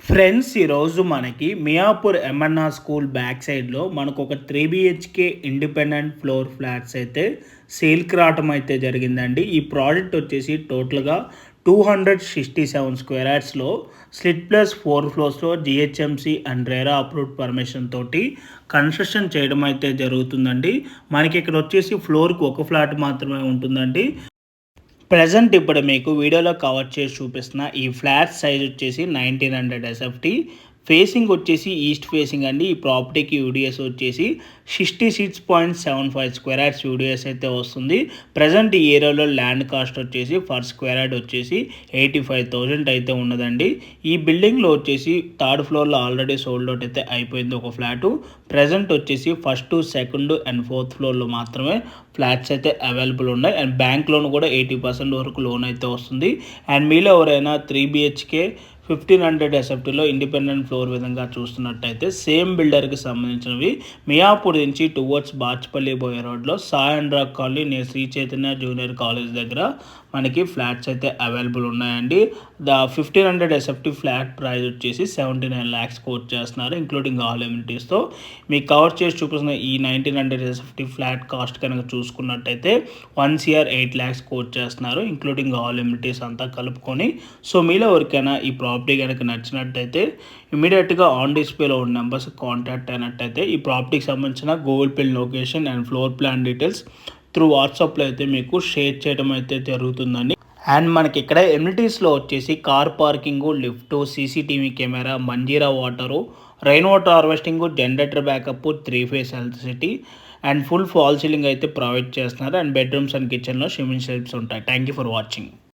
Friends, ఈరోజు మనకి Miyapur MNR school back సైడ్లో మనకు ఒక 3 BHK ఇండిపెండెంట్ ఫ్లోర్ ఫ్లాట్స్ అయితే సేల్కి రావటం అయితే జరిగిందండి. ఈ ప్రాజెక్ట్ వచ్చేసి టోటల్గా 267 స్క్వేర్ యార్డ్స్లో స్లిట్ ప్లస్ 4 ఫ్లోర్స్లో GHMC and RERA approved permission తోటి కన్స్ట్రక్షన్ చేయడం అయితే జరుగుతుందండి. మనకి ఇక్కడ వచ్చేసి ఫ్లోర్కి ఒక ఫ్లాట్ మాత్రమే ఉంటుందండి. ప్రజెంట్ ఇప్పుడు మీకు వీడియోలో కవర్ చేసి చూపిస్తున్న ఈ ఫ్లాట్ సైజ్ వచ్చేసి 1900 SFT. ఫేసింగ్ వచ్చేసి ఈస్ట్ ఫేసింగ్ అండి. ఈ ప్రాపర్టీకి యూడిఎస్ వచ్చేసి 66.75 స్క్వేర్ యార్డ్స్ యూడిఎస్ అయితే వస్తుంది. ప్రజెంట్ ఈ ఏరియాలో ల్యాండ్ కాస్ట్ వచ్చేసి పర్ స్క్వేర్ యార్డ్ వచ్చేసి 85,000 అయితే ఉన్నదండి. ఈ బిల్డింగ్లో వచ్చేసి థర్డ్ ఫ్లోర్లో ఆల్రెడీ సోల్డ్ అవుట్ అయితే అయిపోయింది ఒక ఫ్లాటు. ప్రజెంట్ వచ్చేసి ఫస్ట్, సెకండ్ అండ్ ఫోర్త్ ఫ్లోర్లో మాత్రమే ఫ్లాట్స్ అయితే అవైలబుల్ ఉన్నాయి. అండ్ బ్యాంక్ లోన్ కూడా 80% వరకు లోన్ అయితే వస్తుంది. అండ్ మీలో ఎవరైనా 3 BHK 1500 SFTలో ఇండిపెండెంట్ ఫ్లోర్ విధంగా చూస్తున్నట్టయితే సేమ్ బిల్డర్కి సంబంధించినవి మియాపూర్ నుంచి టువర్డ్స్ బాచ్పల్లి పోయే రోడ్లో Sai and rock colony near Sri Chaitanya junior college దగ్గర మనకి ఫ్లాట్స్ అయితే అవైలబుల్ ఉన్నాయండి. 1500 SFT ఫ్లాట్ ప్రైస్ వచ్చేసి 79 lakhs కోట్ చేస్తున్నారు, ఇంక్లూడింగ్ ఆల్ ఎమ్యూనిటీస్తో. మీకు కవర్ చేసి చూపిస్తున్న ఈ 1900 SFT ఫ్లాట్ కాస్ట్ కనుక చూసుకున్నట్టయితే 1 CR 8 lakhs కోట్ చేస్తున్నారు, ఇంక్లూడింగ్ ఆల్ ఎమ్యూనిటీస్ అంతా కలుపుకొని. సో మీలో ఎవరికైనా ఈ ప్రాపర్టీ కనుక నచ్చినట్టయితే ఇమీడియట్గా ఆన్ డిస్ప్లేలో ఉన్న నెంబర్స్ కాంటాక్ట్ అయినట్టయితే ఈ ప్రాపర్టీకి సంబంధించిన Google pay location and floor plan details through వాట్సాప్లో అయితే మీకు షేర్ చేయడం అయితే జరుగుతుందండి. అండ్ మనకి ఇక్కడ ఎమ్యూనిటీస్లో వచ్చేసి car parking, lift, CCTV camera, Manjira water, rain water harvesting, generator backup, 3 phase electricity and full fall ceiling అయితే ప్రొవైడ్ చేస్తున్నారు. అండ్ బెడ్రూమ్స్ అండ్ కిచెన్లో స్విమ్మింగ్ షెల్ఫ్స్ ఉంటాయి. Thank you for watching.